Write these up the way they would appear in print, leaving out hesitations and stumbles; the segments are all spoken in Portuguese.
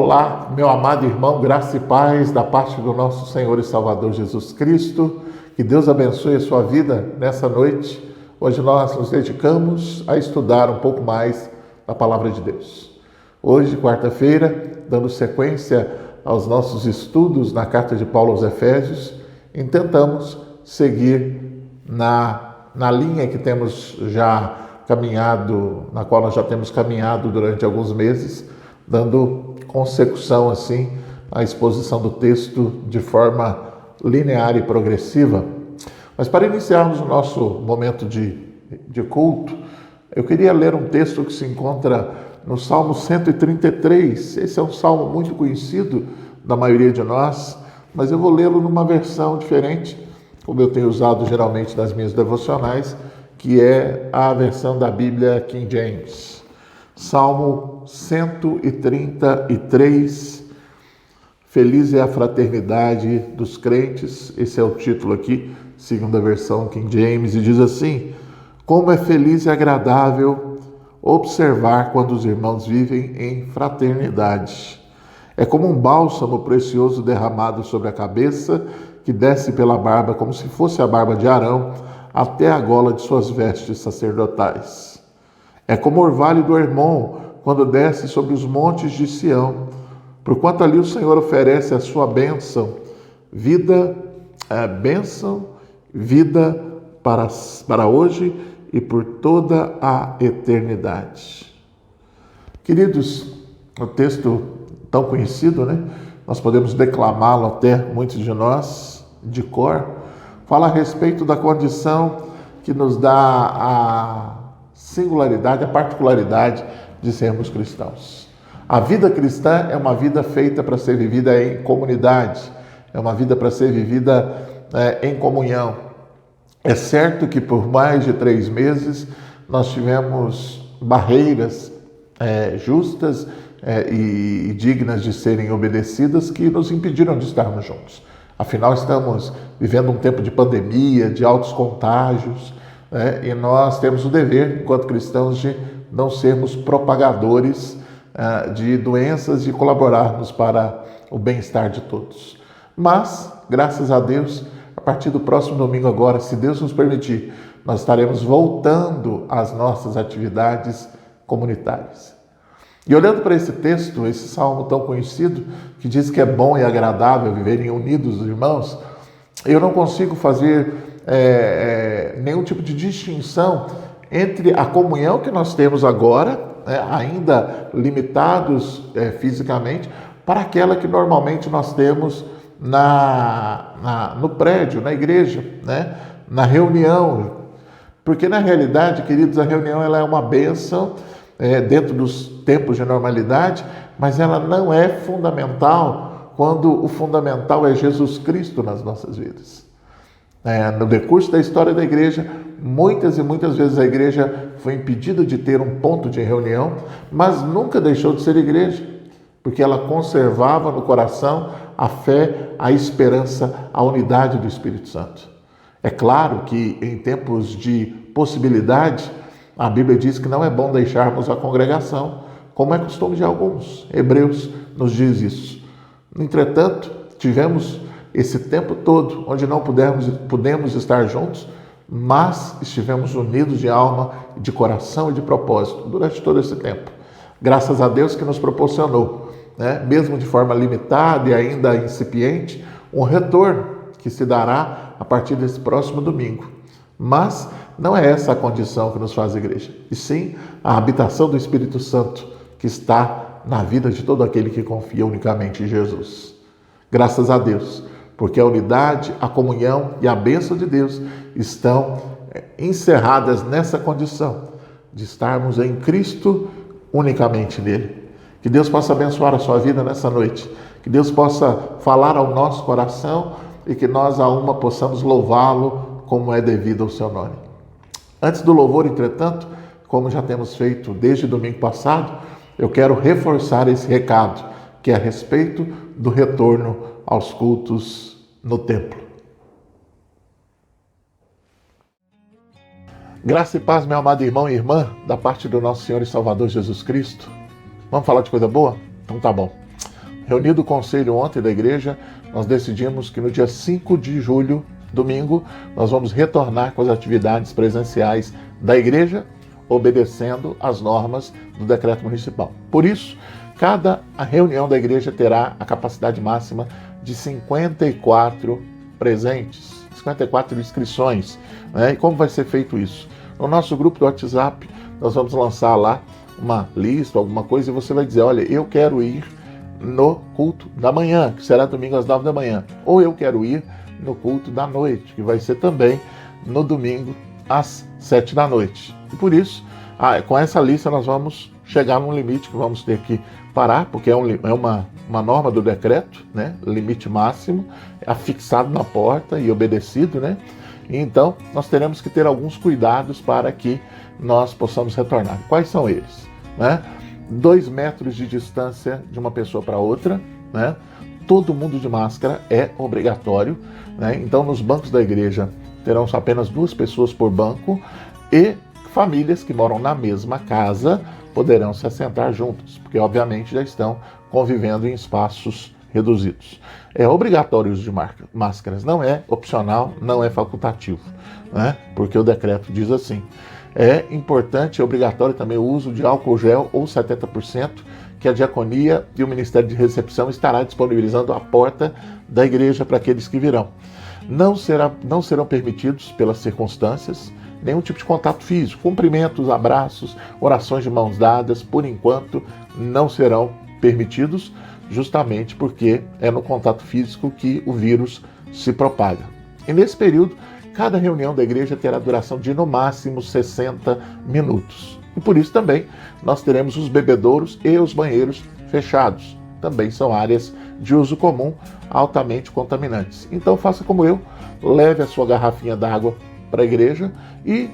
Olá, meu amado irmão, graça e paz da parte do nosso Senhor e Salvador Jesus Cristo. Que Deus abençoe a sua vida nessa noite. Hoje nós nos dedicamos a estudar um pouco mais da Palavra de Deus. Hoje, quarta-feira, dando sequência aos nossos estudos na carta de Paulo aos Efésios, tentamos seguir na linha que temos já caminhado, na qual nós já temos caminhado durante alguns meses, dando consecução assim à exposição do texto de forma linear e progressiva. Mas para iniciarmos o nosso momento de culto, eu queria ler um texto que se encontra no Salmo 133. Esse é um salmo muito conhecido da maioria de nós, mas eu vou lê-lo numa versão diferente, como eu tenho usado geralmente nas minhas devocionais, que é a versão da Bíblia King James. Salmo 133, Feliz é a fraternidade dos crentes. Esse é o título aqui, segundo a versão King James, e diz assim: como é feliz e agradável observar quando os irmãos vivem em fraternidade. É como um bálsamo precioso derramado sobre a cabeça, que desce pela barba como se fosse a barba de Arão, até a gola de suas vestes sacerdotais. É como o orvalho do Hermon, quando desce sobre os montes de Sião, porquanto ali o Senhor oferece a sua bênção, vida para hoje e por toda a eternidade. Queridos, o texto tão conhecido, né? Nós podemos declamá-lo até, muitos de nós, de cor, fala a respeito da condição que nos dá a singularidade, a particularidade de sermos cristãos. A vida cristã é uma vida feita para ser vivida em comunidade, é uma vida para ser vivida em comunhão. É certo que por mais de 3 meses nós tivemos barreiras justas e dignas de serem obedecidas que nos impediram de estarmos juntos. Afinal, estamos vivendo um tempo de pandemia, de altos contágios, e nós temos o dever, enquanto cristãos, de não sermos propagadores de doenças e colaborarmos para o bem-estar de todos. Mas, graças a Deus, a partir do próximo domingo agora, se Deus nos permitir, nós estaremos voltando às nossas atividades comunitárias. E olhando para esse texto, esse salmo tão conhecido, que diz que é bom e agradável viverem unidos os irmãos, eu não consigo fazer nenhum tipo de distinção entre a comunhão que nós temos agora, ainda limitados fisicamente, para aquela que normalmente nós temos no prédio, na igreja, na reunião. Porque na realidade, queridos, a reunião ela é uma bênção dentro dos tempos de normalidade, mas ela não é fundamental quando o fundamental é Jesus Cristo nas nossas vidas. No decurso da história da igreja, muitas e muitas vezes a igreja foi impedida de ter um ponto de reunião, mas nunca deixou de ser igreja, porque ela conservava no coração a fé, a esperança, a unidade do Espírito Santo. É claro que em tempos de possibilidade, a Bíblia diz que não é bom deixarmos a congregação, como é costume de alguns. Hebreus nos diz isso. Entretanto, tivemos esse tempo todo onde não pudemos estar juntos, mas estivemos unidos de alma, de coração e de propósito durante todo esse tempo. Graças a Deus que nos proporcionou, mesmo de forma limitada e ainda incipiente, um retorno que se dará a partir desse próximo domingo. Mas não é essa a condição que nos faz igreja, e sim a habitação do Espírito Santo que está na vida de todo aquele que confia unicamente em Jesus. Graças a Deus, porque a unidade, a comunhão e a bênção de Deus estão encerradas nessa condição de estarmos em Cristo, unicamente nele. Que Deus possa abençoar a sua vida nessa noite, que Deus possa falar ao nosso coração e que nós a uma possamos louvá-lo como é devido ao seu nome. Antes do louvor, entretanto, como já temos feito desde domingo passado, eu quero reforçar esse recado, que é a respeito do retorno aos cultos no templo. Graça e paz, meu amado irmão e irmã, da parte do nosso Senhor e Salvador Jesus Cristo. Vamos falar de coisa boa? Então tá bom. Reunido o conselho ontem da igreja, nós decidimos que no dia 5 de julho, domingo, nós vamos retornar com as atividades presenciais da igreja, obedecendo às normas do decreto municipal. Por isso, cada reunião da igreja terá a capacidade máxima de 54 presentes, 54 inscrições. Né? E como vai ser feito isso? No nosso grupo do WhatsApp, nós vamos lançar lá uma lista, alguma coisa, e você vai dizer, olha, eu quero ir no culto da manhã, que será domingo às 9 da manhã, ou eu quero ir no culto da noite, que vai ser também no domingo às 7 da noite. E por isso, com essa lista nós vamos chegar num limite que vamos ter que parar, porque é uma norma do decreto, né? Limite máximo, afixado na porta e obedecido, né? E então, nós teremos que ter alguns cuidados para que nós possamos retornar. Quais são eles? Né? 2 metros de distância de uma pessoa para outra, né? Todo mundo de máscara é obrigatório, né? Então, nos bancos da igreja terão apenas 2 pessoas por banco e famílias que moram na mesma casa poderão se assentar juntas, porque obviamente já estão convivendo em espaços reduzidos. É obrigatório o uso de máscaras, não é opcional, não é facultativo, né? Porque o decreto diz assim. É importante e obrigatório também o uso de álcool gel ou 70%, que a diaconia e o Ministério de Recepção estará disponibilizando à porta da igreja para aqueles que virão. Não serão permitidos, pelas circunstâncias, nenhum tipo de contato físico, cumprimentos, abraços, orações de mãos dadas, por enquanto, não serão permitidos, justamente porque é no contato físico que o vírus se propaga. E nesse período, cada reunião da igreja terá duração de no máximo 60 minutos. E por isso também nós teremos os bebedouros e os banheiros fechados. Também são áreas de uso comum altamente contaminantes. Então faça como eu, leve a sua garrafinha d'água para a igreja e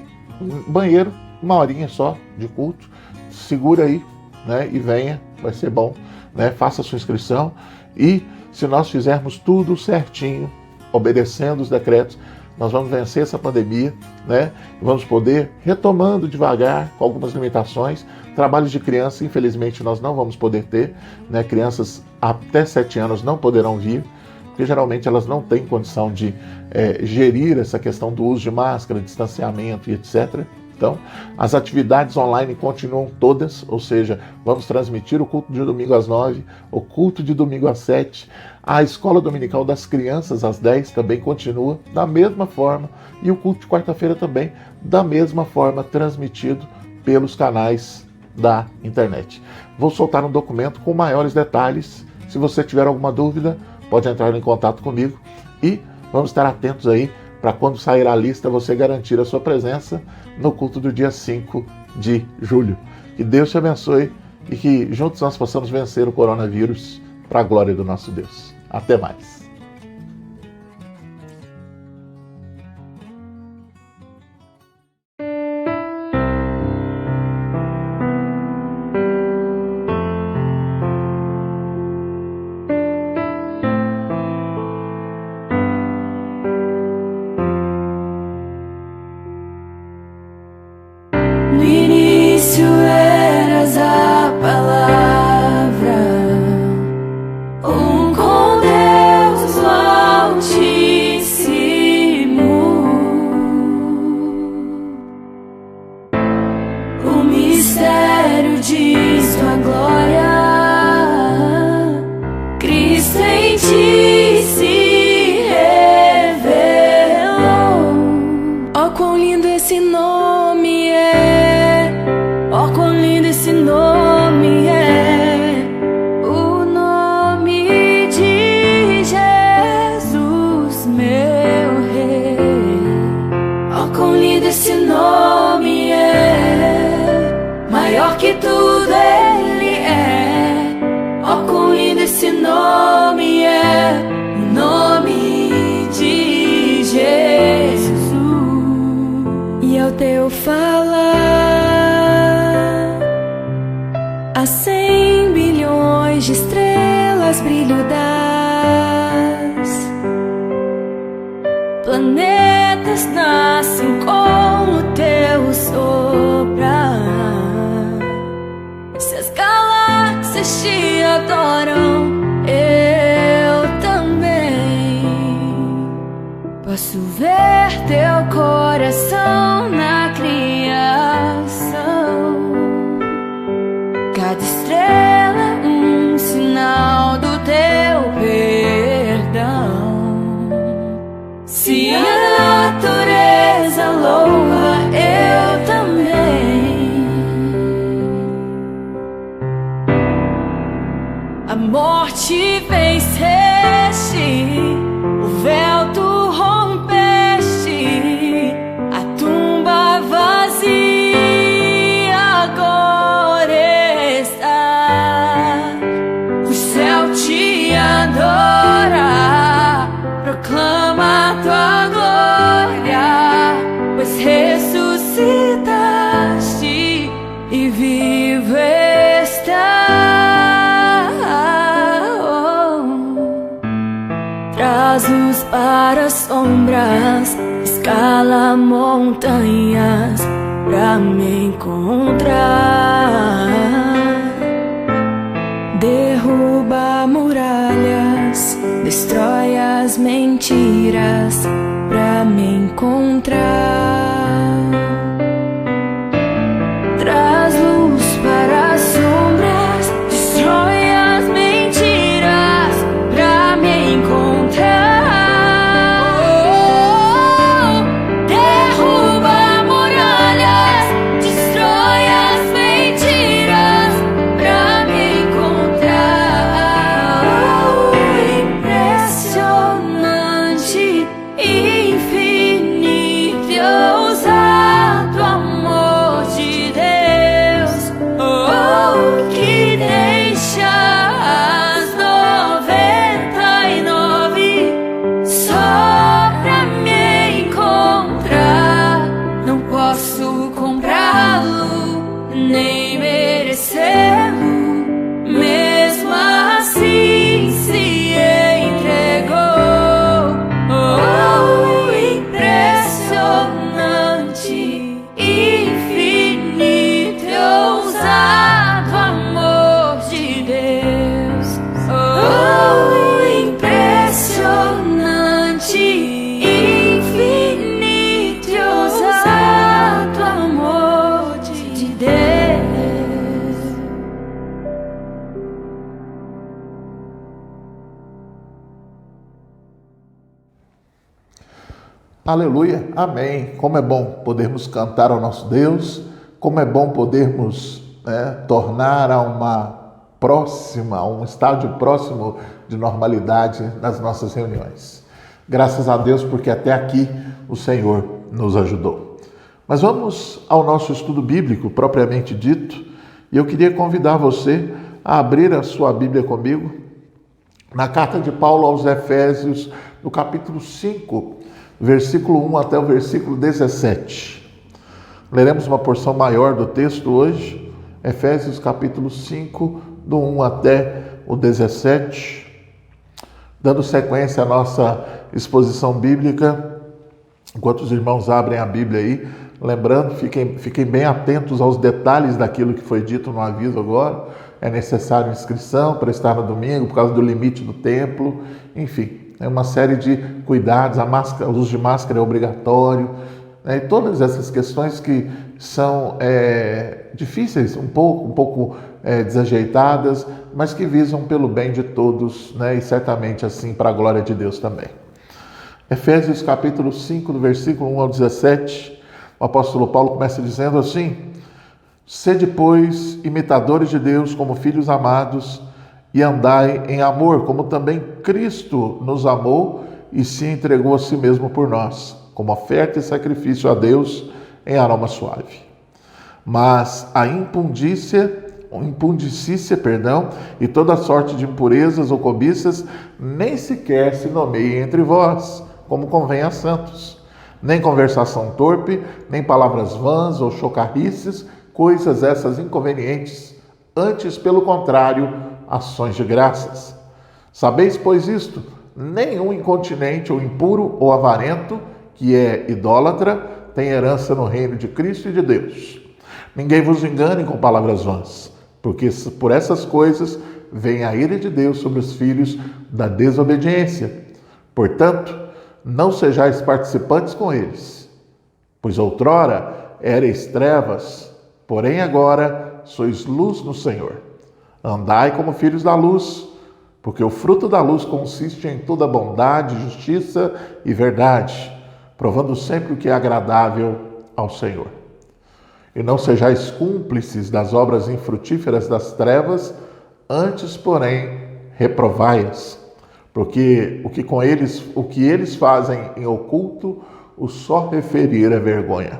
banheiro, 1 horinha só de culto, segura aí, né, e venha, vai ser bom, né, faça a sua inscrição e se nós fizermos tudo certinho, obedecendo os decretos, nós vamos vencer essa pandemia, né? E vamos poder, retomando devagar, com algumas limitações, trabalhos de criança, infelizmente, nós não vamos poder ter, né? Crianças até 7 anos não poderão vir, porque geralmente elas não têm condição de gerir essa questão do uso de máscara, distanciamento e etc. Então, as atividades online continuam todas, ou seja, vamos transmitir o culto de domingo às 9, o culto de domingo às 7, a escola dominical das crianças às 10 também continua da mesma forma e o culto de quarta-feira também da mesma forma, transmitido pelos canais da internet. Vou soltar um documento com maiores detalhes. Se você tiver alguma dúvida, pode entrar em contato comigo e vamos estar atentos aí para quando sair a lista você garantir a sua presença no culto do dia 5 de julho. Que Deus te abençoe e que juntos nós possamos vencer o coronavírus para a glória do nosso Deus. Até mais. No início eras a palavra, com Deus o Altíssimo. O mistério de sua glória, Cristo em ti se revelou. Oh, quão lindo esse nome é! Oh, quão lindo esse nome é! O nome de Jesus, meu Rei. Oh, quão lindo esse nome é! Maior que tudo Ele é. Oh, quão lindo esse nome é! traz luz para as sombras, escala montanhas pra me encontrar, derruba muralhas, destrói as mentiras pra me encontrar, traz luz para as sombras, destrói as mentiras pra me encontrar, derruba muralhas, destrói as mentiras pra me encontrar. Impressionante, infinito e ousado amor de Deus, que deixa as 99 só pra me encontrar. Não posso comprá-lo, nem merecê-lo, mesmo assim se entregou. Impressionante, infinito e ousado amor de Deus. Impressionante, infinito e ousado amor de Deus. Aleluia, amém. Como é bom podermos cantar ao nosso Deus, como é bom podermos tornar a um estágio próximo de normalidade nas nossas reuniões. Graças a Deus, porque até aqui o Senhor nos ajudou. Mas vamos ao nosso estudo bíblico propriamente dito, e eu queria convidar você a abrir a sua Bíblia comigo na carta de Paulo aos Efésios, no capítulo 5, versículo 1 até o versículo 17. Leremos uma porção maior do texto hoje, Efésios capítulo 5, do 1 até o 17. Dando sequência à nossa exposição bíblica, enquanto os irmãos abrem a Bíblia aí, lembrando, fiquem bem atentos aos detalhes daquilo que foi dito no aviso agora. É necessário inscrição para estar no domingo, por causa do limite do templo, enfim. É uma série de cuidados, o uso de máscara é obrigatório, e todas essas questões que são difíceis, um pouco desajeitadas, mas que visam pelo bem de todos, e certamente assim para a glória de Deus também. Efésios capítulo 5, do versículo 1 ao 17, o apóstolo Paulo começa dizendo assim: sede, pois, imitadores de Deus como filhos amados, e andai em amor, como também Cristo nos amou e se entregou a si mesmo por nós, como oferta e sacrifício a Deus em aroma suave. Mas a impundicícia, e toda sorte de impurezas ou cobiças nem sequer se nomeiem entre vós, como convém a santos. Nem conversação torpe, nem palavras vãs ou chocarrices, coisas essas inconvenientes, antes, pelo contrário, ações de graças. Sabeis, pois, isto: nenhum incontinente ou impuro ou avarento, que é idólatra, tem herança no reino de Cristo e de Deus. Ninguém vos engane com palavras vãs, porque por essas coisas vem a ira de Deus sobre os filhos da desobediência. Portanto, não sejais participantes com eles, pois outrora éreis trevas, porém agora sois luz no Senhor. Andai como filhos da luz, porque o fruto da luz consiste em toda bondade, justiça e verdade, provando sempre o que é agradável ao Senhor. E não sejais cúmplices das obras infrutíferas das trevas, antes, porém, reprovai-as, porque o que eles fazem em oculto, o só referir é vergonha.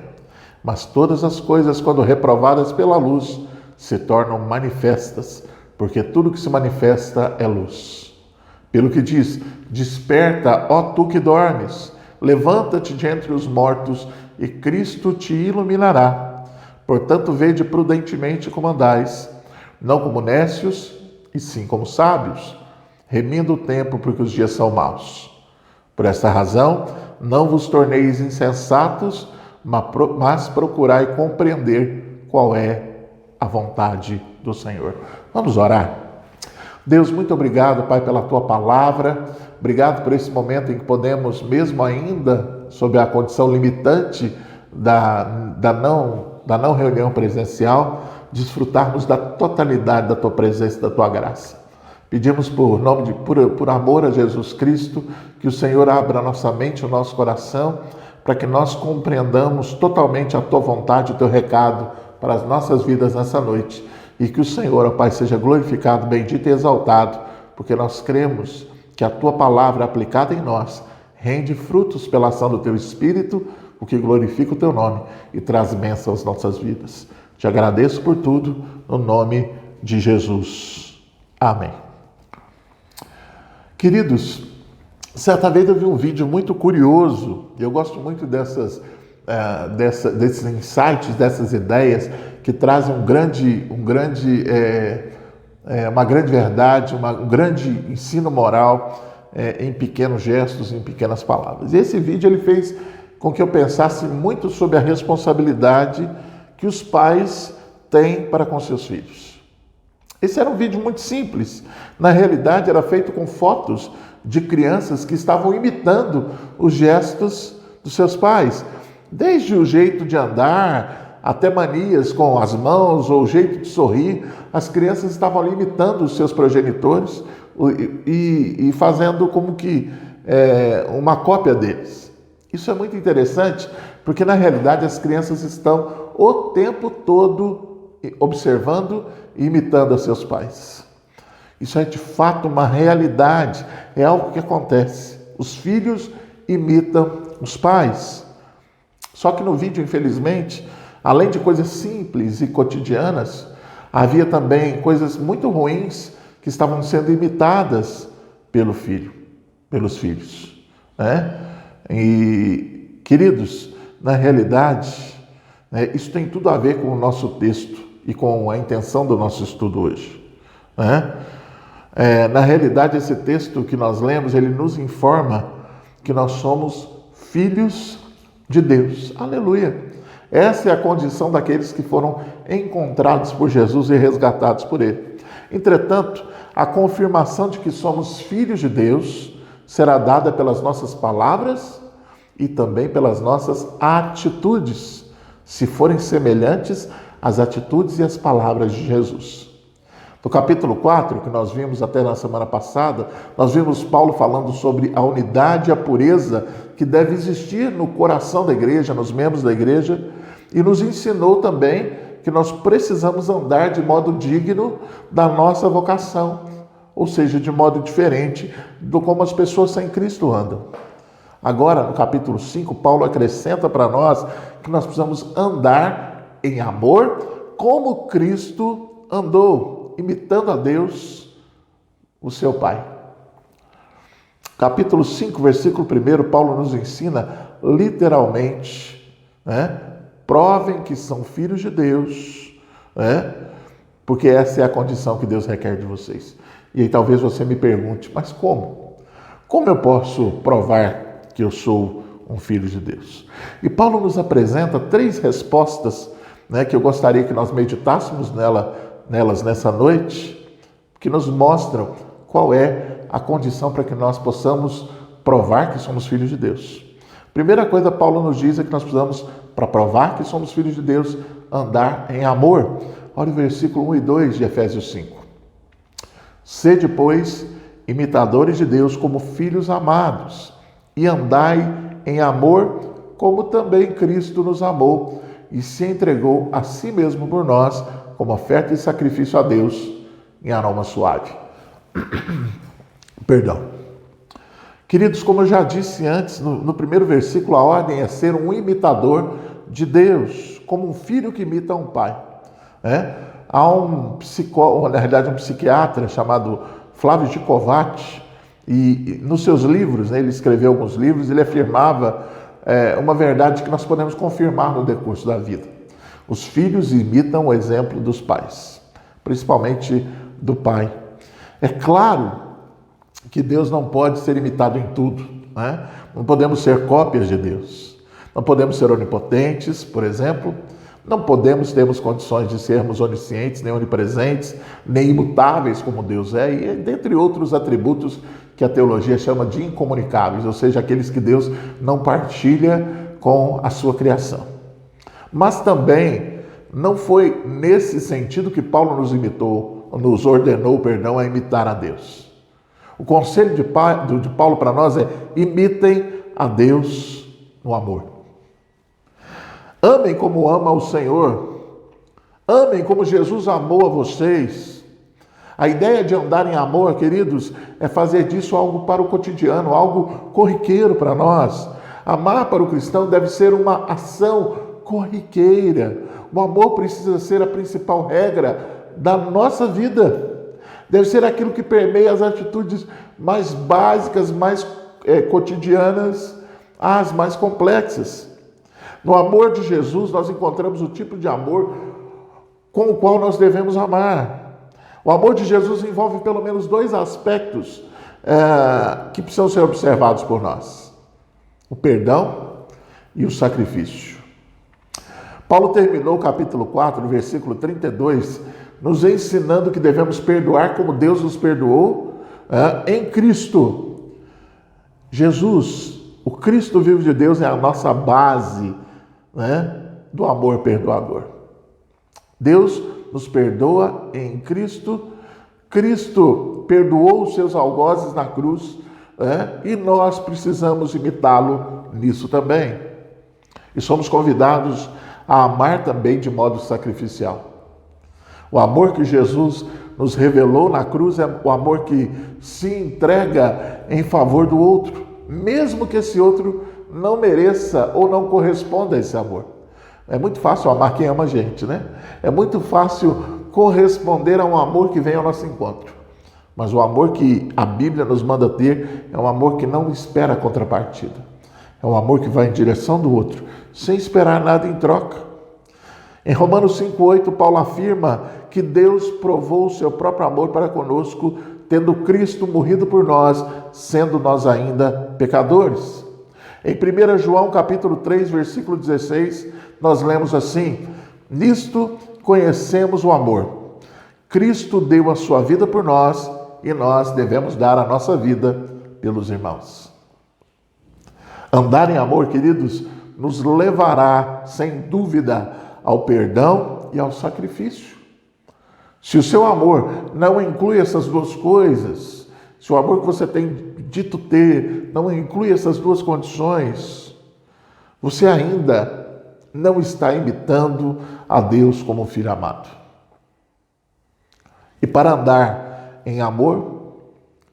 Mas todas as coisas, quando reprovadas pela luz, se tornam manifestas, porque tudo que se manifesta é luz. Pelo que diz: desperta, ó tu que dormes, levanta-te de entre os mortos, e Cristo te iluminará. Portanto, vede prudentemente como andais, não como nécios, e sim como sábios, remindo o tempo, porque os dias são maus. Por esta razão, não vos torneis insensatos, mas procurai compreender qual é a vontade do Senhor. Vamos orar. Deus, muito obrigado, Pai, pela Tua palavra. Obrigado por esse momento em que podemos, mesmo ainda sob a condição limitante da não reunião presencial, desfrutarmos da totalidade da Tua presença e da Tua graça. Pedimos por amor a Jesus Cristo, que o Senhor abra a nossa mente, o nosso coração, para que nós compreendamos totalmente a Tua vontade, o Teu recado para as nossas vidas nessa noite. E que o Senhor, ó Pai, seja glorificado, bendito e exaltado, porque nós cremos que a Tua palavra aplicada em nós rende frutos pela ação do Teu Espírito, o que glorifica o Teu nome e traz bênção às nossas vidas. Te agradeço por tudo, no nome de Jesus. Amém. Queridos, certa vez eu vi um vídeo muito curioso, e eu gosto muito desses insights, dessas ideias que trazem uma grande verdade, um grande ensino moral em pequenos gestos, em pequenas palavras. E esse vídeo ele fez com que eu pensasse muito sobre a responsabilidade que os pais têm para com seus filhos. Esse era um vídeo muito simples. Na realidade, era feito com fotos de crianças que estavam imitando os gestos dos seus pais. Desde o jeito de andar, até manias com as mãos ou o jeito de sorrir, as crianças estavam ali imitando os seus progenitores e fazendo como que uma cópia deles. Isso é muito interessante, porque na realidade as crianças estão o tempo todo observando e imitando os seus pais. Isso é de fato uma realidade, é algo que acontece. Os filhos imitam os pais. Só que no vídeo, infelizmente, além de coisas simples e cotidianas, havia também coisas muito ruins que estavam sendo imitadas pelos filhos, né? E, queridos, na realidade, isso tem tudo a ver com o nosso texto e com a intenção do nosso estudo hoje, né? Na realidade, esse texto que nós lemos, ele nos informa que nós somos filhos de Deus. Aleluia! Essa é a condição daqueles que foram encontrados por Jesus e resgatados por Ele. Entretanto, a confirmação de que somos filhos de Deus será dada pelas nossas palavras e também pelas nossas atitudes, se forem semelhantes às atitudes e às palavras de Jesus. No capítulo 4, que nós vimos até na semana passada, nós vimos Paulo falando sobre a unidade e a pureza que deve existir no coração da igreja, nos membros da igreja, e nos ensinou também que nós precisamos andar de modo digno da nossa vocação, ou seja, de modo diferente do como as pessoas sem Cristo andam. Agora, no capítulo 5, Paulo acrescenta para nós que nós precisamos andar em amor como Cristo andou, imitando a Deus, o seu Pai. Capítulo 5, versículo 1, Paulo nos ensina literalmente, provem que são filhos de Deus, porque essa é a condição que Deus requer de vocês. E aí talvez você me pergunte, mas como? Como eu posso provar que eu sou um filho de Deus? E Paulo nos apresenta 3 respostas, que eu gostaria que nós meditássemos nelas nessa noite, que nos mostram qual é a condição para que nós possamos provar que somos filhos de Deus. Primeira coisa, Paulo nos diz é que nós precisamos, para provar que somos filhos de Deus, andar em amor. Olha o versículo 1 e 2 de Efésios 5. Sede, pois, imitadores de Deus como filhos amados, e andai em amor, como também Cristo nos amou, e se entregou a si mesmo por nós, como oferta e sacrifício a Deus, em aroma suave. Perdão. Queridos, como eu já disse antes, no primeiro versículo, a ordem é ser um imitador de Deus, como um filho que imita um pai. Há um psiquiatra chamado Flávio Gicovati, e nos seus livros, ele escreveu alguns livros, ele afirmava uma verdade que nós podemos confirmar no decurso da vida. Os filhos imitam o exemplo dos pais, principalmente do pai. É claro que Deus não pode ser imitado em tudo, né? Não podemos ser cópias de Deus. Não podemos ser onipotentes, por exemplo. Não podemos termos condições de sermos oniscientes, nem onipresentes, nem imutáveis como Deus é, e dentre outros atributos que a teologia chama de incomunicáveis, ou seja, aqueles que Deus não partilha com a sua criação. Mas também não foi nesse sentido que Paulo nos ordenou, a imitar a Deus. O conselho de Paulo para nós é: imitem a Deus no amor. Amem como ama o Senhor. Amem como Jesus amou a vocês. A ideia de andar em amor, queridos, é fazer disso algo para o cotidiano, algo corriqueiro para nós. Amar para o cristão deve ser uma ação corriqueira. O amor precisa ser a principal regra da nossa vida. Deve ser aquilo que permeia as atitudes mais básicas, mais cotidianas, às mais complexas. No amor de Jesus, nós encontramos o tipo de amor com o qual nós devemos amar. O amor de Jesus envolve pelo menos dois aspectos que precisam ser observados por nós: o perdão e o sacrifício. Paulo terminou o capítulo 4, no versículo 32, nos ensinando que devemos perdoar como Deus nos perdoou em Cristo. Jesus, o Cristo vivo de Deus, é a nossa base, né, do amor perdoador. Deus nos perdoa em Cristo. Cristo perdoou os seus algozes na cruz, e nós precisamos imitá-lo nisso também. E somos convidados a amar também de modo sacrificial. O amor que Jesus nos revelou na cruz é o amor que se entrega em favor do outro, mesmo que esse outro não mereça ou não corresponda a esse amor. É muito fácil amar quem ama a gente, né? É muito fácil corresponder a um amor que vem ao nosso encontro. Mas o amor que a Bíblia nos manda ter é um amor que não espera contrapartida. É um amor que vai em direção do outro, sem esperar nada em troca. Em Romanos 5,8, Paulo afirma que Deus provou o seu próprio amor para conosco, tendo Cristo morrido por nós, sendo nós ainda pecadores. Em 1 João capítulo 3, versículo 16, nós lemos assim: nisto conhecemos o amor. Cristo deu a sua vida por nós e nós devemos dar a nossa vida pelos irmãos. Andar em amor, queridos, nos levará, sem dúvida, ao perdão e ao sacrifício. Se o seu amor não inclui essas duas coisas, se o amor que você tem dito ter não inclui essas duas condições, você ainda não está imitando a Deus como filho amado. E para andar em amor,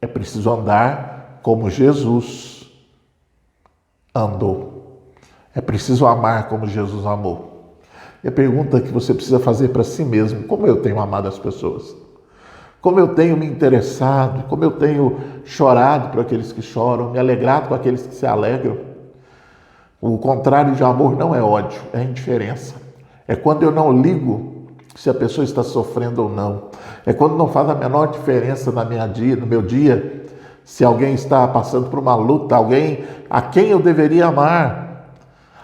é preciso andar como Jesus andou. É preciso amar como Jesus amou. E a pergunta que você precisa fazer para si mesmo: como eu tenho amado as pessoas? Como eu tenho me interessado? Como eu tenho chorado por aqueles que choram, me alegrado com aqueles que se alegram? O contrário de amor não é ódio, é indiferença. É quando eu não ligo se a pessoa está sofrendo ou não. É quando não faz a menor diferença no meu dia, se alguém está passando por uma luta, alguém a quem eu deveria amar.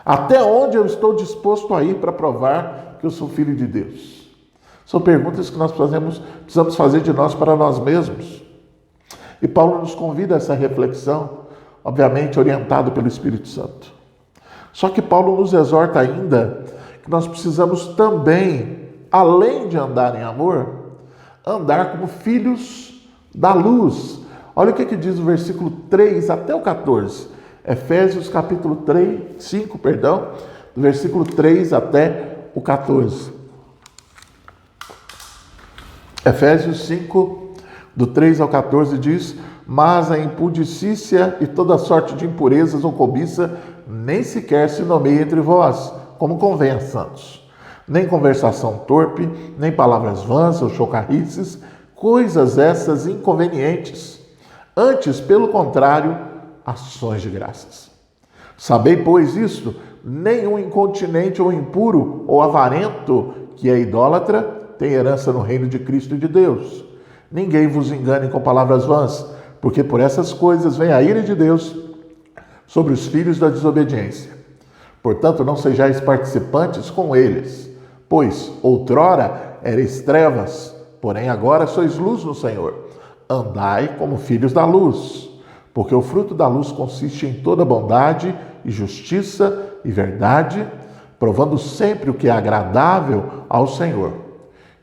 Até onde eu estou disposto a ir para provar que eu sou filho de Deus? São perguntas que nós precisamos fazer de nós para nós mesmos. E Paulo nos convida a essa reflexão, obviamente orientado pelo Espírito Santo. Só que Paulo nos exorta ainda que nós precisamos também, além de andar em amor, andar como filhos da luz. Olha o que diz o versículo 3 até o 14. Efésios capítulo 5, do versículo 3 até o 14. Efésios 5, do 3 ao 14 diz: mas a impudicícia e toda sorte de impurezas ou cobiça nem sequer se nomeia entre vós, como convém a santos. Nem conversação torpe, nem palavras vãs ou chocarrices, coisas essas inconvenientes. Antes, pelo contrário, ações de graças. Sabei, pois, isto: nenhum incontinente ou impuro ou avarento, que é idólatra, tem herança no reino de Cristo e de Deus. Ninguém vos engane com palavras vãs, porque por essas coisas vem a ira de Deus sobre os filhos da desobediência. Portanto, não sejais participantes com eles, pois outrora erais trevas, porém agora sois luz no Senhor. Andai como filhos da luz, porque o fruto da luz consiste em toda bondade e justiça e verdade, provando sempre o que é agradável ao Senhor.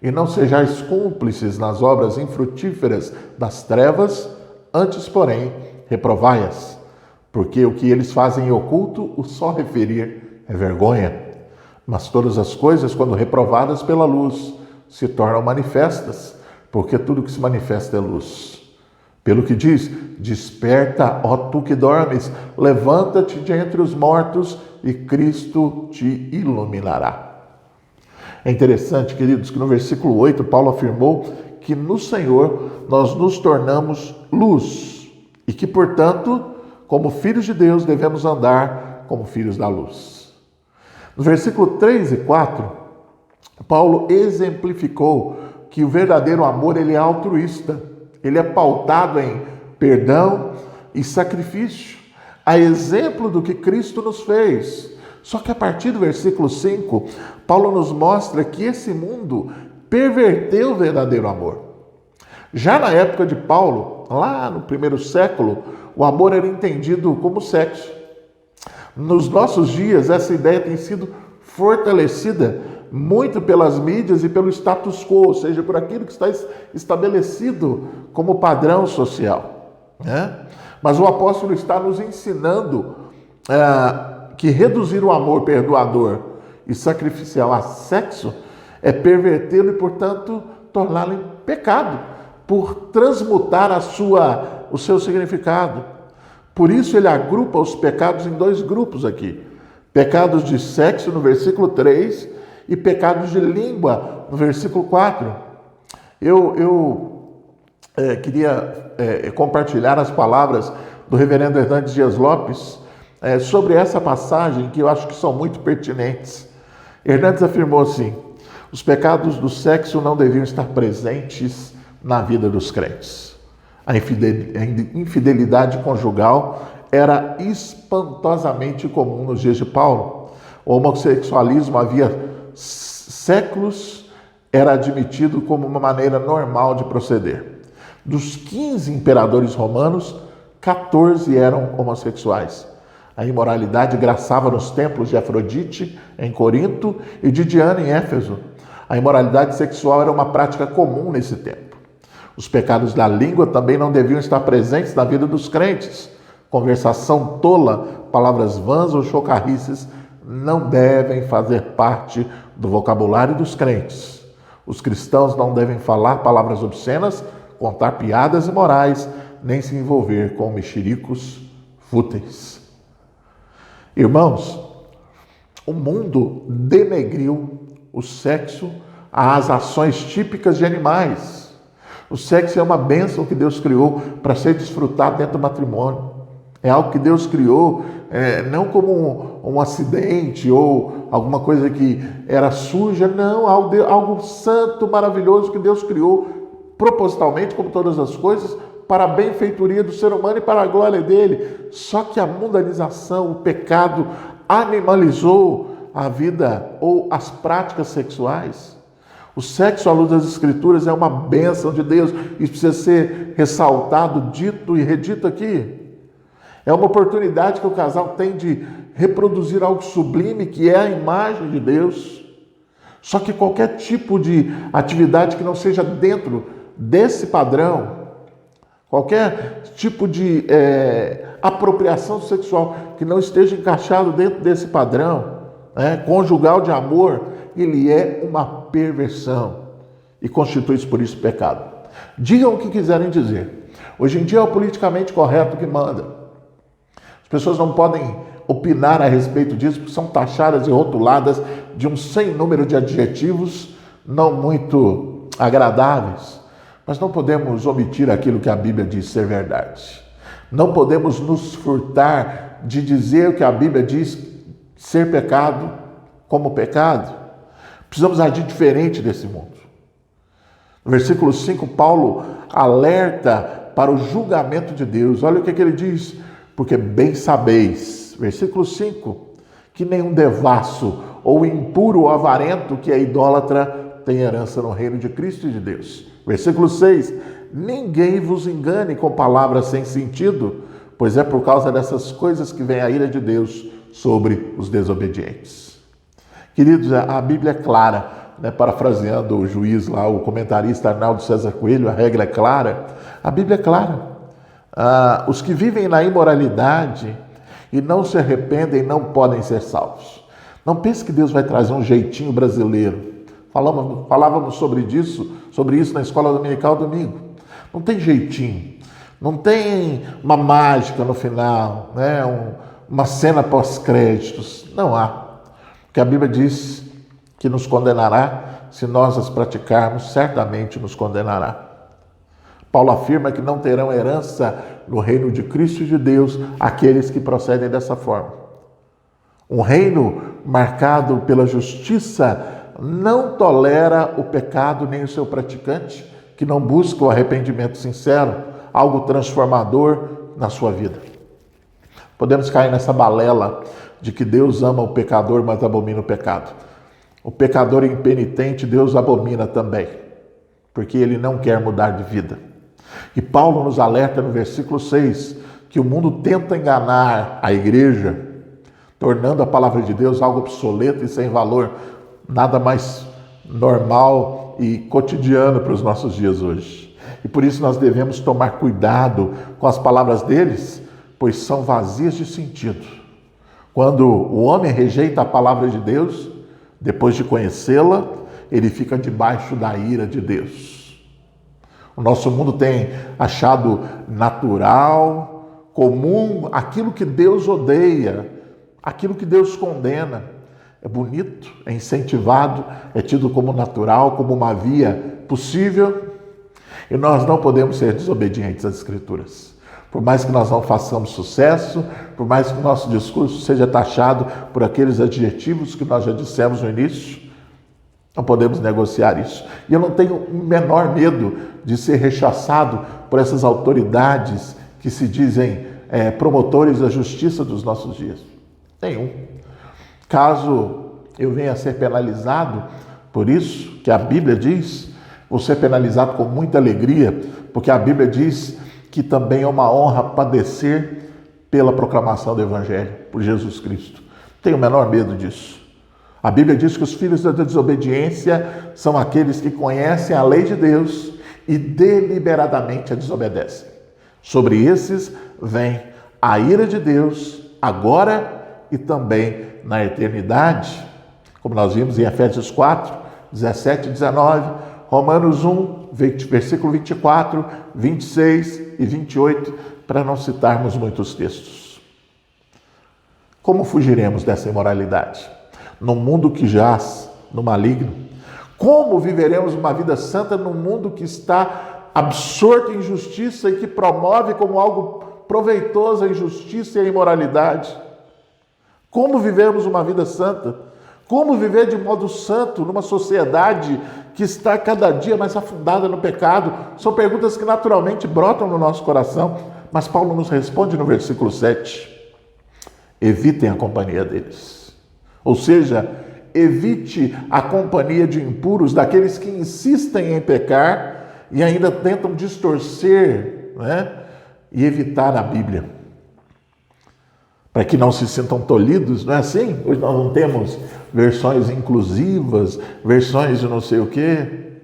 E não sejais cúmplices nas obras infrutíferas das trevas, antes, porém, reprovai-as, porque o que eles fazem em oculto, o só referir é vergonha. Mas todas as coisas, quando reprovadas pela luz, se tornam manifestas, porque tudo que se manifesta é luz. Pelo que diz, desperta, ó tu que dormes, levanta-te de entre os mortos e Cristo te iluminará. É interessante, queridos, que no versículo 8, Paulo afirmou que no Senhor nós nos tornamos luz e que, portanto, como filhos de Deus, devemos andar como filhos da luz. No versículo 3 e 4, Paulo exemplificou que o verdadeiro amor ele é altruísta, ele é pautado em perdão e sacrifício, a exemplo do que Cristo nos fez. Só que a partir do versículo 5, Paulo nos mostra que esse mundo perverteu o verdadeiro amor. Já na época de Paulo, lá no primeiro século, o amor era entendido como sexo. Nos nossos dias, essa ideia tem sido fortalecida muito pelas mídias e pelo status quo, ou seja, por aquilo que está estabelecido como padrão social, né? Mas o apóstolo está nos ensinando que reduzir o amor perdoador e sacrificial a sexo é pervertê-lo e, portanto, torná-lo em pecado, por transmutar o seu significado. Por isso ele agrupa os pecados em dois grupos aqui. Pecados de sexo no versículo 3 e pecados de língua no versículo 4. Eu queria compartilhar as palavras do reverendo Hernandes Dias Lopes sobre essa passagem que eu acho que são muito pertinentes. Hernandes afirmou assim: os pecados do sexo não deviam estar presentes na vida dos crentes. A infidelidade conjugal era espantosamente comum nos dias de Paulo. O homossexualismo havia séculos era admitido como uma maneira normal de proceder. Dos 15 imperadores romanos, 14 eram homossexuais. A imoralidade graçava nos templos de Afrodite, em Corinto, e de Diana, em Éfeso. A imoralidade sexual era uma prática comum nesse tempo. Os pecados da língua também não deviam estar presentes na vida dos crentes. Conversação tola, palavras vãs ou chocarrices não devem fazer parte do vocabulário dos crentes. Os cristãos não devem falar palavras obscenas, contar piadas imorais, nem se envolver com mexericos fúteis. Irmãos, o mundo denegriu o sexo às ações típicas de animais. O sexo é uma bênção que Deus criou para ser desfrutado dentro do matrimônio. É algo que Deus criou não como um acidente ou alguma coisa que era suja, não, algo santo, maravilhoso que Deus criou propositalmente, como todas as coisas, para a benfeitoria do ser humano e para a glória dele. Só que a mundanização, o pecado, animalizou a vida ou as práticas sexuais. O sexo, à luz das Escrituras, é uma bênção de Deus. Isso precisa ser ressaltado, dito e redito aqui. É uma oportunidade que o casal tem de reproduzir algo sublime, que é a imagem de Deus. Só que qualquer tipo de atividade que não seja dentro desse padrão, qualquer tipo de apropriação sexual que não esteja encaixado dentro desse padrão conjugal de amor, ele é uma perversão e constitui-se por isso pecado. Digam o que quiserem dizer. Hoje em dia é o politicamente correto que manda. As pessoas não podem opinar a respeito disso porque são taxadas e rotuladas de um sem número de adjetivos não muito agradáveis. Mas não podemos omitir aquilo que a Bíblia diz ser verdade. Não podemos nos furtar de dizer o que a Bíblia diz ser pecado como pecado. Precisamos agir diferente desse mundo. No versículo 5, Paulo alerta para o julgamento de Deus. Olha o que ele diz: Porque bem sabeis, versículo 5, que nenhum devasso ou impuro ou avarento que é idólatra tem herança no reino de Cristo e de Deus. Versículo 6, ninguém vos engane com palavras sem sentido, pois é por causa dessas coisas que vem a ira de Deus sobre os desobedientes. Queridos, a Bíblia é clara, né? Parafraseando o juiz lá, o comentarista Arnaldo César Coelho, a regra é clara. A Bíblia é clara. Os que vivem na imoralidade e não se arrependem não podem ser salvos. Não pense que Deus vai trazer um jeitinho brasileiro. Falávamos sobre isso na escola dominical domingo. Não tem jeitinho, não tem uma mágica no final, né? Uma cena pós-créditos. Não há. Porque a Bíblia diz que nos condenará, se nós as praticarmos, certamente nos condenará. Paulo afirma que não terão herança no reino de Cristo e de Deus aqueles que procedem dessa forma. Um reino marcado pela justiça não tolera o pecado nem o seu praticante, que não busca o arrependimento sincero, algo transformador na sua vida. Podemos cair nessa balela de que Deus ama o pecador, mas abomina o pecado. O pecador impenitente Deus abomina também, porque ele não quer mudar de vida. E Paulo nos alerta no versículo 6 que o mundo tenta enganar a igreja, tornando a palavra de Deus algo obsoleto e sem valor, nada mais normal e cotidiano para os nossos dias hoje. E por isso nós devemos tomar cuidado com as palavras deles, pois são vazias de sentido. Quando o homem rejeita a palavra de Deus, depois de conhecê-la, ele fica debaixo da ira de Deus. O nosso mundo tem achado natural, comum, aquilo que Deus odeia, aquilo que Deus condena. É bonito, é incentivado, é tido como natural, como uma via possível. E nós não podemos ser desobedientes às Escrituras. Por mais que nós não façamos sucesso, por mais que o nosso discurso seja taxado por aqueles adjetivos que nós já dissemos no início, não podemos negociar isso. E eu não tenho o menor medo de ser rechaçado por essas autoridades que se dizem promotores da justiça dos nossos dias. Nenhum. Caso eu venha a ser penalizado por isso, que a Bíblia diz, vou ser penalizado com muita alegria, porque a Bíblia diz que também é uma honra padecer pela proclamação do Evangelho, por Jesus Cristo. Não tenho o menor medo disso. A Bíblia diz que os filhos da desobediência são aqueles que conhecem a lei de Deus e deliberadamente a desobedecem. Sobre esses vem a ira de Deus, agora e também na eternidade, como nós vimos em Efésios 4, 17 e 19, Romanos 1, versículo 24, 26 e 28, para não citarmos muitos textos. Como fugiremos dessa imoralidade? Num mundo que jaz no maligno? Como viveremos uma vida santa num mundo que está absorto em injustiça e que promove como algo proveitoso a injustiça e a imoralidade? Como vivemos uma vida santa? Como viver de modo santo numa sociedade que está cada dia mais afundada no pecado? São perguntas que naturalmente brotam no nosso coração, mas Paulo nos responde no versículo 7. Evitem a companhia deles. Ou seja, evite a companhia de impuros, daqueles que insistem em pecar e ainda tentam distorcer, né? E evitar a Bíblia, para que não se sintam tolhidos, não é assim? Hoje nós não temos versões inclusivas, versões de não sei o quê,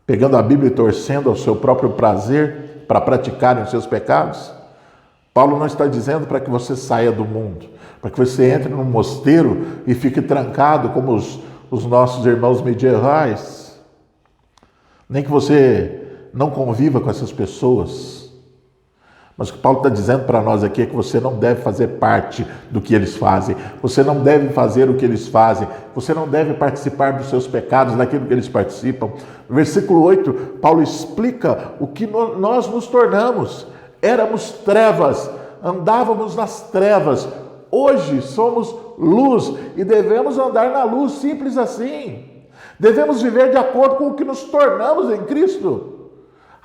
pegando a Bíblia e torcendo ao seu próprio prazer para praticarem os seus pecados. Paulo não está dizendo para que você saia do mundo, para que você entre num mosteiro e fique trancado como os nossos irmãos medievais, nem que você não conviva com essas pessoas. Mas o que Paulo está dizendo para nós aqui é que você não deve fazer parte do que eles fazem. Você não deve fazer o que eles fazem. Você não deve participar dos seus pecados, daquilo que eles participam. No versículo 8, Paulo explica o que nós nos tornamos. Éramos trevas, andávamos nas trevas. Hoje somos luz e devemos andar na luz, simples assim. Devemos viver de acordo com o que nos tornamos em Cristo.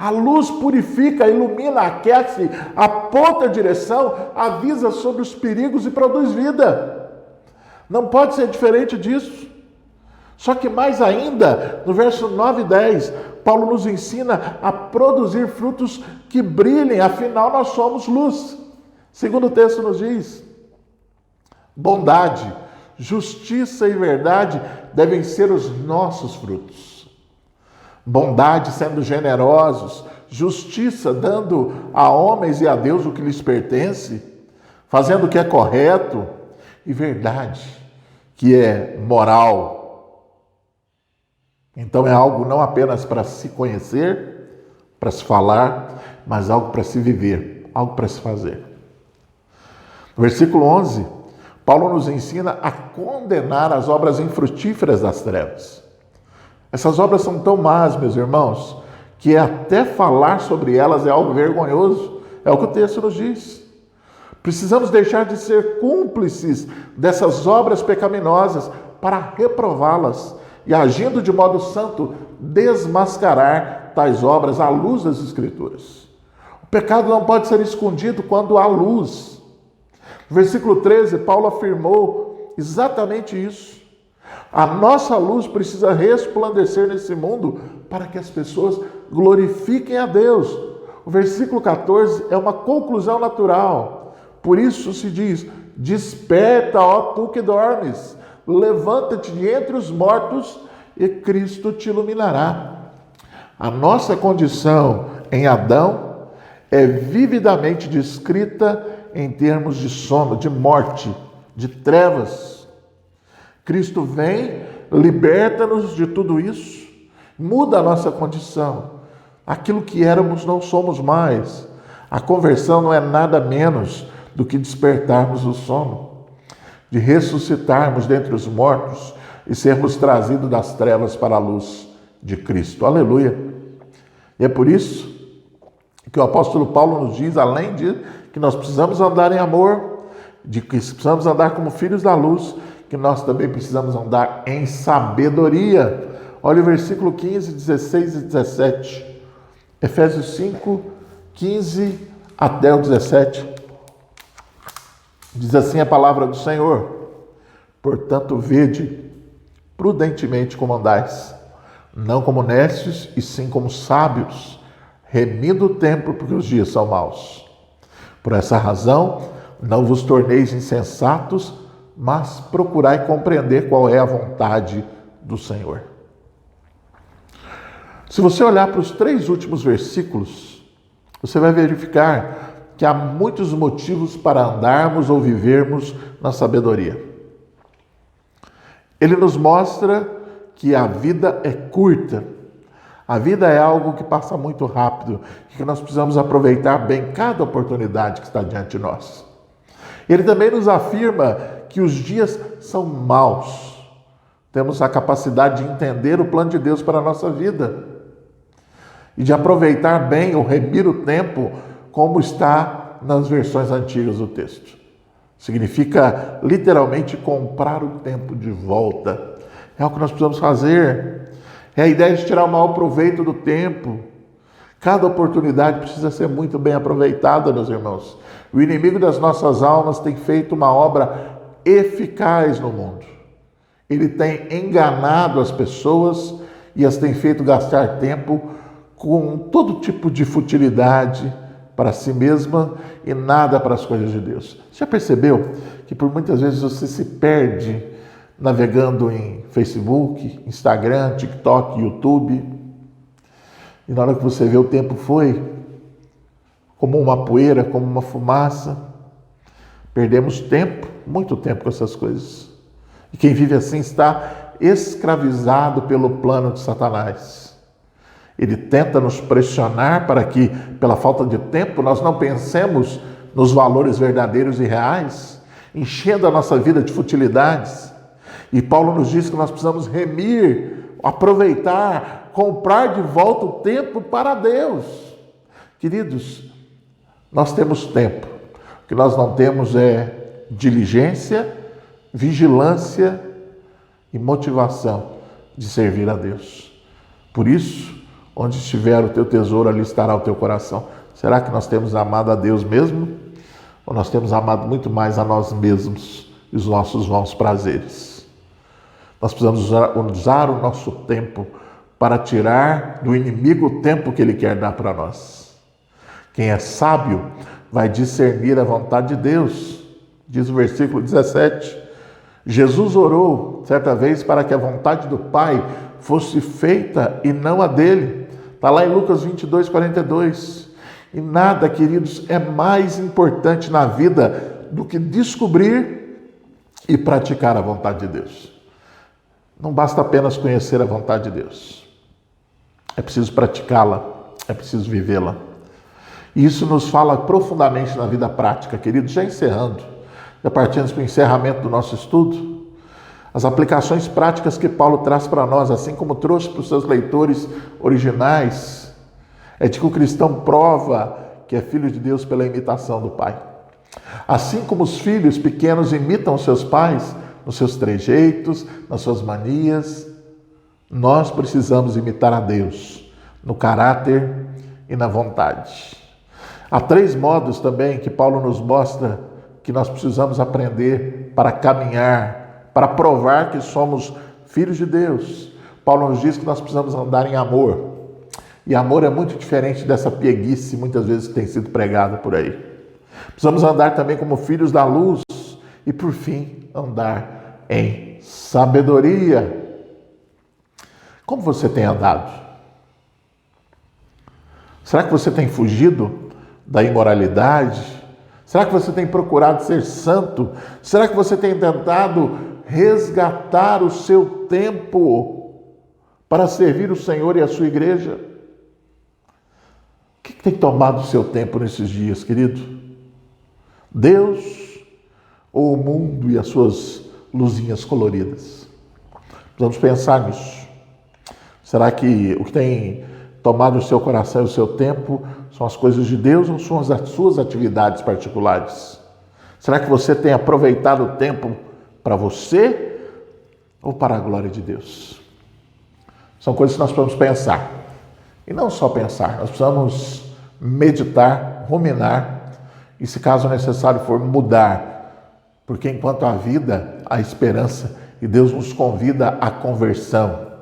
A luz purifica, ilumina, aquece, aponta a direção, avisa sobre os perigos e produz vida. Não pode ser diferente disso. Só que mais ainda, no verso 9 e 10, Paulo nos ensina a produzir frutos que brilhem, afinal nós somos luz. Segundo o texto nos diz, bondade, justiça e verdade devem ser os nossos frutos. Bondade sendo generosos, justiça dando a homens e a Deus o que lhes pertence, fazendo o que é correto, e verdade, que é moral. Então é algo não apenas para se conhecer, para se falar, mas algo para se viver, algo para se fazer. No versículo 11, Paulo nos ensina a condenar as obras infrutíferas das trevas. Essas obras são tão más, meus irmãos, que até falar sobre elas é algo vergonhoso. É o que o texto nos diz. Precisamos deixar de ser cúmplices dessas obras pecaminosas para reprová-las e, agindo de modo santo, desmascarar tais obras à luz das Escrituras. O pecado não pode ser escondido quando há luz. No versículo 13, Paulo afirmou exatamente isso. A nossa luz precisa resplandecer nesse mundo para que as pessoas glorifiquem a Deus. O versículo 14 é uma conclusão natural. Por isso se diz, desperta, ó tu que dormes, levanta-te de entre os mortos e Cristo te iluminará. A nossa condição em Adão é vividamente descrita em termos de sono, de morte, de trevas. Cristo vem, liberta-nos de tudo isso, muda a nossa condição. Aquilo que éramos não somos mais. A conversão não é nada menos do que despertarmos do sono, de ressuscitarmos dentre os mortos e sermos trazidos das trevas para a luz de Cristo. Aleluia! E é por isso que o apóstolo Paulo nos diz, além de que nós precisamos andar em amor, de que precisamos andar como filhos da luz, que nós também precisamos andar em sabedoria. Olha o versículo 15, 16 e 17. Efésios 5, 15 até o 17. Diz assim a palavra do Senhor: portanto, vede prudentemente como andais, não como necios, e sim como sábios, remindo o tempo, porque os dias são maus. Por essa razão, não vos torneis insensatos, mas procurai compreender qual é a vontade do Senhor. Se você olhar para os 3 últimos versículos, você vai verificar que há muitos motivos para andarmos ou vivermos na sabedoria. Ele nos mostra que a vida é curta. A vida é algo que passa muito rápido, que nós precisamos aproveitar bem cada oportunidade que está diante de nós. Ele também nos afirma que os dias são maus. Temos a capacidade de entender o plano de Deus para a nossa vida e de aproveitar bem ou remir o tempo, como está nas versões antigas do texto. Significa literalmente comprar o tempo de volta. É o que nós precisamos fazer. É a ideia de tirar o maior proveito do tempo. Cada oportunidade precisa ser muito bem aproveitada, meus irmãos. O inimigo das nossas almas tem feito uma obra eficaz no mundo. Ele tem enganado as pessoas e as tem feito gastar tempo com todo tipo de futilidade para si mesma e nada para as coisas de Deus. Você já percebeu que por muitas vezes você se perde navegando em Facebook, Instagram, TikTok, YouTube, e na hora que você vê o tempo foi como uma poeira, como uma fumaça? Perdemos tempo, muito tempo com essas coisas. E quem vive assim está escravizado pelo plano de Satanás. Ele tenta nos pressionar para que, pela falta de tempo, nós não pensemos nos valores verdadeiros e reais, enchendo a nossa vida de futilidades. E Paulo nos diz que nós precisamos remir, aproveitar, comprar de volta o tempo para Deus. Queridos, nós temos tempo. O que nós não temos é diligência, vigilância e motivação de servir a Deus. Por isso, Onde estiver o teu tesouro, ali estará o teu coração. Será que nós temos amado a Deus mesmo? Ou nós temos amado muito mais a nós mesmos e os nossos vãos prazeres? Nós precisamos usar o nosso tempo para tirar do inimigo o tempo que ele quer dar para nós. Quem é sábio vai discernir a vontade de Deus. Diz o versículo 17. Jesus orou certa vez para que a vontade do Pai fosse feita e não a dele. Está lá em Lucas 22, 42. E nada, queridos, é mais importante na vida do que descobrir e praticar a vontade de Deus. Não basta apenas conhecer a vontade de Deus. É preciso praticá-la, é preciso vivê-la. E isso nos fala profundamente na vida prática, queridos. Já encerrando, já partindo para o encerramento do nosso estudo, as aplicações práticas que Paulo traz para nós, assim como trouxe para os seus leitores originais, é de que o cristão prova que é filho de Deus pela imitação do Pai. Assim como os filhos pequenos imitam seus pais nos seus trejeitos, nas suas manias, nós precisamos imitar a Deus no caráter e na vontade. Há 3 modos também que Paulo nos mostra que nós precisamos aprender para caminhar, para provar que somos filhos de Deus. Paulo nos diz que nós precisamos andar em amor. E amor é muito diferente dessa pieguice muitas vezes que tem sido pregada por aí. Precisamos andar também como filhos da luz e, por fim, andar em sabedoria. Como você tem andado? Será que você tem fugido da imoralidade? Será que você tem procurado ser santo? Será que você tem tentado resgatar o seu tempo para servir o Senhor e a sua igreja? O que tem tomado o seu tempo nesses dias, querido? Deus ou o mundo e as suas luzinhas coloridas? Precisamos pensar nisso. Será que o que tem tomado o seu coração e o seu tempo são as coisas de Deus ou são as suas atividades particulares? Será que você tem aproveitado o tempo para você ou para a glória de Deus? São coisas que nós precisamos pensar. E não só pensar, nós precisamos meditar, ruminar e, se caso necessário for, mudar. Porque enquanto há vida, há esperança e Deus nos convida à conversão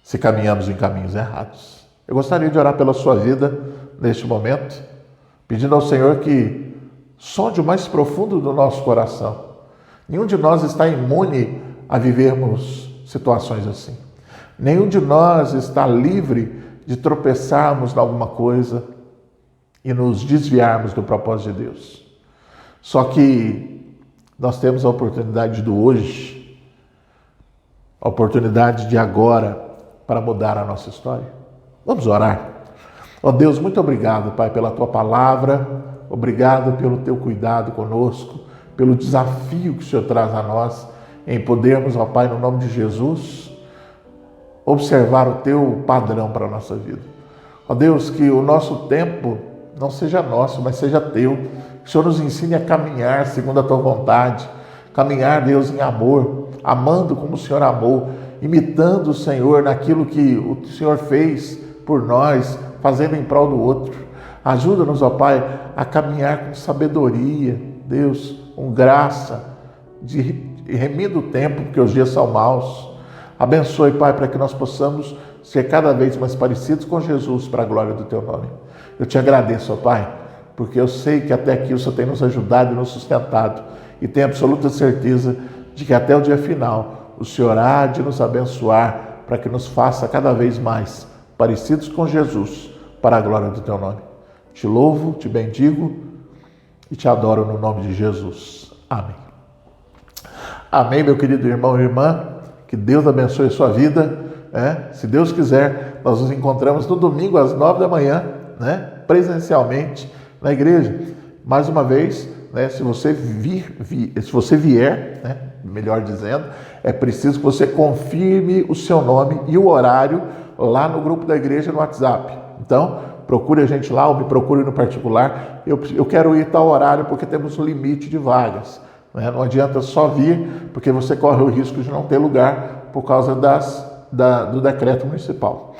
se caminhamos em caminhos errados. Eu gostaria de orar pela sua vida neste momento, pedindo ao Senhor que sonde o mais profundo do nosso coração. Nenhum de nós está imune a vivermos situações assim. Nenhum de nós está livre de tropeçarmos em alguma coisa e nos desviarmos do propósito de Deus. Só que nós temos a oportunidade do hoje, a oportunidade de agora para mudar a nossa história. Vamos orar. Ó Deus, muito obrigado, Pai, pela Tua palavra, obrigado pelo Teu cuidado conosco, pelo desafio que o Senhor traz a nós em podermos, ó Pai, no nome de Jesus, observar o Teu padrão para a nossa vida. Ó Deus, que o nosso tempo não seja nosso, mas seja Teu. Que o Senhor nos ensine a caminhar segundo a Tua vontade, caminhar, Deus, em amor, amando como o Senhor amou, imitando o Senhor naquilo que o Senhor fez por nós, fazendo em prol do outro. Ajuda-nos, ó Pai, a caminhar com sabedoria, Deus, com graça, remindo o tempo, porque os dias são maus. Abençoe, Pai, para que nós possamos ser cada vez mais parecidos com Jesus para a glória do Teu nome. Eu te agradeço, ó Pai, porque eu sei que até aqui o Senhor tem nos ajudado e nos sustentado e tenho absoluta certeza de que até o dia final o Senhor há de nos abençoar para que nos faça cada vez mais parecidos com Jesus para a glória do Teu nome. Te louvo, te bendigo e te adoro no nome de Jesus. Amém. Amém, meu querido irmão e irmã. Que Deus abençoe a sua vida. Se Deus quiser, nós nos encontramos no domingo às 9 da manhã, presencialmente na igreja. Mais uma vez, se você vier, melhor dizendo, é preciso que você confirme o seu nome e o horário lá no grupo da igreja no WhatsApp. Então, procure a gente lá ou me procure no particular. Eu quero ir tal horário porque temos um limite de vagas. Não adianta só vir, porque você corre o risco de não ter lugar por causa do decreto municipal.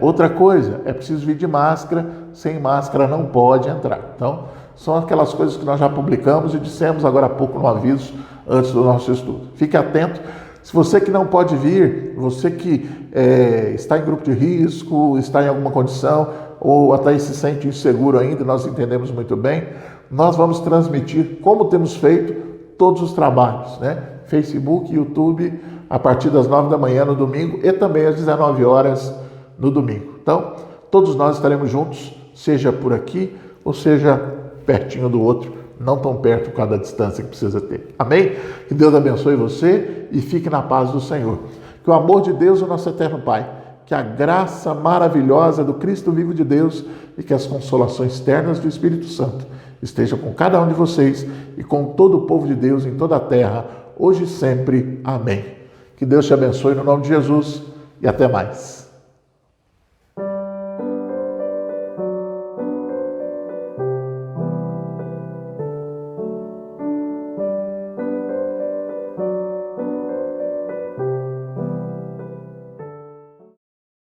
Outra coisa, é preciso vir de máscara, sem máscara não pode entrar. Então, são aquelas coisas que nós já publicamos e dissemos agora há pouco no aviso, antes do nosso estudo. Fique atento. Se você que não pode vir, você que está em grupo de risco, está em alguma condição, ou até se sente inseguro ainda, nós entendemos muito bem, nós vamos transmitir, como temos feito, todos os trabalhos, Facebook, YouTube, a partir das 9 da manhã no domingo e também às 19 horas no domingo. Então, todos nós estaremos juntos, seja por aqui ou seja pertinho do outro, não tão perto por causa da distância que precisa ter. Amém? Que Deus abençoe você e fique na paz do Senhor. Que o amor de Deus, o nosso eterno Pai, que a graça maravilhosa do Cristo vivo de Deus e que as consolações ternas do Espírito Santo estejam com cada um de vocês e com todo o povo de Deus em toda a terra, hoje e sempre. Amém. Que Deus te abençoe no nome de Jesus e até mais.